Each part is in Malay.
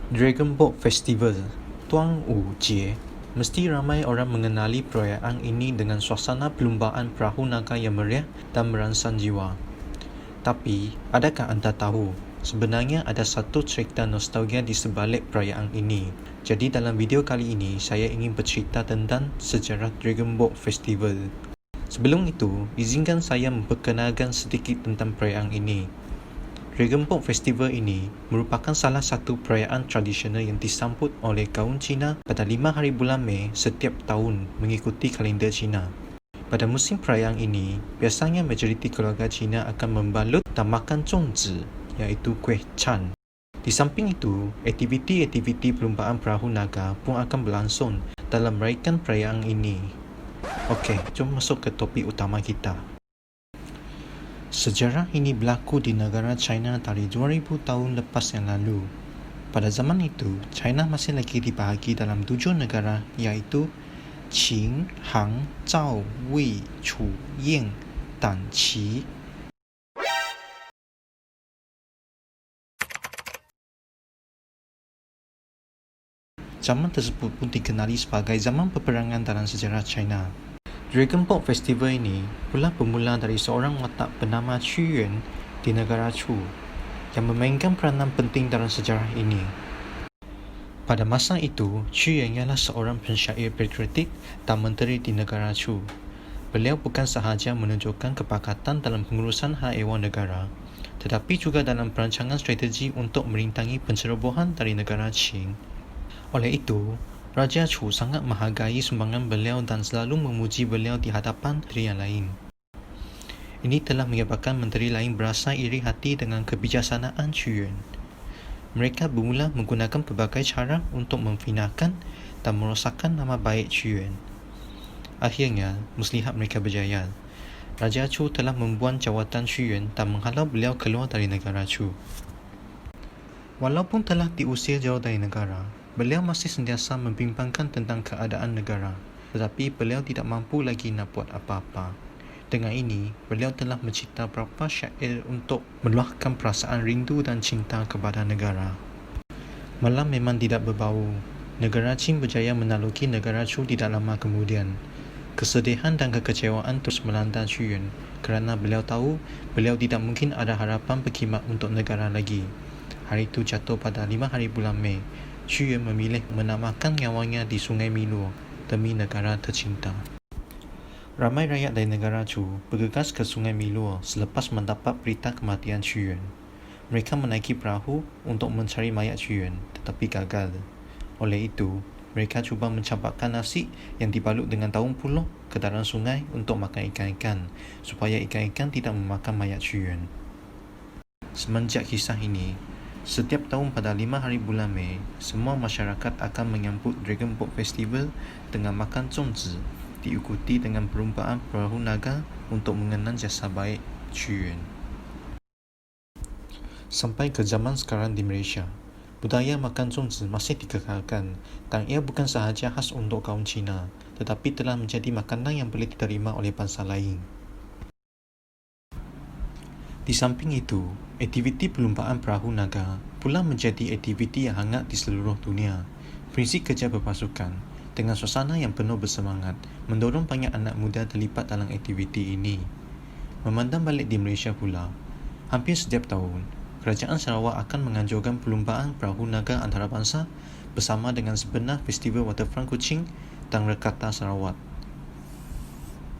Dragon Boat Festival Tuan Wu Jie. Mesti ramai orang mengenali perayaan ini dengan suasana perlumbaan perahu naga yang meriah dan merangsang jiwa. Tapi, adakah anda tahu, sebenarnya ada satu cerita nostalgia di sebalik perayaan ini. Jadi dalam video kali ini, saya ingin bercerita tentang sejarah Dragon Boat Festival. Sebelum itu, izinkan saya memperkenalkan sedikit tentang perayaan ini. Dragon Boat Festival ini merupakan salah satu perayaan tradisional yang disambut oleh kaum Cina pada 5 hari bulan Mei setiap tahun mengikuti kalender Cina. Pada musim perayaan ini, biasanya majoriti keluarga Cina akan membalut dan makan zongzi, iaitu kuih chan. Di samping itu, aktiviti-aktiviti perlumbaan perahu naga pun akan berlangsung dalam raikan perayaan ini. Okey, jom masuk ke topik utama kita. Sejarah ini berlaku di negara China dari 2000 tahun lepas yang lalu. Pada zaman itu, China masih lagi dibahagi dalam 7 negara iaitu Qin, Han, Zhao, Wei, Chu, Ying dan Qi. Zaman tersebut pun dikenali sebagai zaman peperangan dalam sejarah China. Dragon Boat Festival ini pula bermula dari seorang watak bernama Qu Yuan di negara Chu yang memainkan peranan penting dalam sejarah ini. Pada masa itu, Qu Yuan ialah seorang pensyair patriotik dan menteri di negara Chu. Beliau bukan sahaja menunjukkan kepakatan dalam pengurusan hak ehwal negara, tetapi juga dalam perancangan strategi untuk merintangi pencerobohan dari negara Qing. Oleh itu, Raja Chu sangat menghargai sumbangan beliau dan selalu memuji beliau di hadapan menteri yang lain. Ini telah menyebabkan menteri lain berasa iri hati dengan kebijaksanaan Qu Yuan. Mereka bermula menggunakan pelbagai cara untuk memfitnahkan dan merosakkan nama baik Qu Yuan. Akhirnya, muslihat mereka berjaya. Raja Chu telah membuang jawatan Qu Yuan dan menghalau beliau keluar dari negara Chu. Walaupun telah diusir jauh dari negara, beliau masih sentiasa membimbangkan tentang keadaan negara, tetapi beliau tidak mampu lagi nak buat apa-apa. Dengan ini, beliau telah mencipta beberapa syair untuk meluahkan perasaan rindu dan cinta kepada negara. Malam memang tidak berbau. Negara Qin berjaya menaklukki negara Chu tidak lama kemudian. Kesedihan dan kekecewaan terus melanda Qu Yuan kerana beliau tahu beliau tidak mungkin ada harapan berkhidmat untuk negara lagi. Hari itu jatuh pada 5 hari bulan Mei. Qu Yuan memilih menamakan nyawanya di Sungai Miluo demi negara tercinta. Ramai rakyat dari negara Chu bergegas ke Sungai Miluo selepas mendapat berita kematian Qu Yuan. Mereka menaiki perahu untuk mencari mayat Qu Yuan, tetapi gagal. Oleh itu, mereka cuba mencampakkan nasi yang dibalut dengan daun puluh ke dalam sungai untuk makan ikan-ikan, supaya ikan-ikan tidak memakan mayat Qu Yuan. Semenjak kisah ini, setiap tahun pada 5 hari bulan Mei, semua masyarakat akan menyambut Dragon Boat Festival dengan makan zongzi, diikuti dengan perlumbaan perahu naga untuk mengenang jasa baik Qu Yuan. Sampai ke zaman sekarang di Malaysia, budaya makan zongzi masih dikekalkan dan ia bukan sahaja khas untuk kaum Cina, tetapi telah menjadi makanan yang boleh diterima oleh bangsa lain. Di samping itu, aktiviti perlumbaan perahu naga pula menjadi aktiviti yang hangat di seluruh dunia. Prinsip kerja berpasukan dengan suasana yang penuh bersemangat mendorong banyak anak muda terlibat dalam aktiviti ini. Memandang balik di Malaysia pula, hampir setiap tahun, Kerajaan Sarawak akan menganjurkan perlumbaan perahu naga antarabangsa bersama dengan sebenar Festival Waterfront Kuching dan Rekata Sarawak.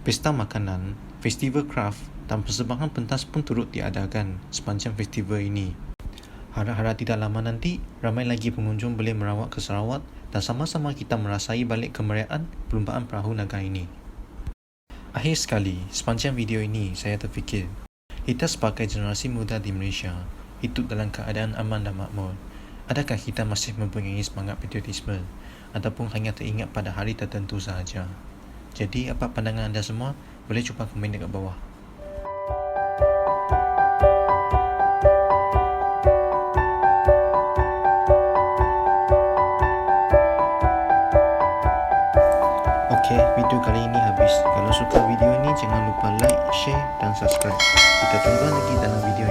Pesta makanan, festival kraft dan persembahan pentas pun turut diadakan sepanjang festival ini. Harap-harap tidak lama nanti, ramai lagi pengunjung boleh merawat ke Sarawak dan sama-sama kita merasai balik kemeriahan perlumbaan perahu naga ini. Akhir sekali, sepanjang video ini saya terfikir, kita sebagai generasi muda di Malaysia hidup dalam keadaan aman dan makmur. Adakah kita masih mempunyai semangat patriotisme ataupun hanya teringat pada hari tertentu sahaja? Jadi, apa pandangan anda semua? Boleh cuba komen dekat bawah. Okey, video kali ini habis. Kalau suka video ini, jangan lupa like, share dan subscribe. Kita jumpa lagi dalam video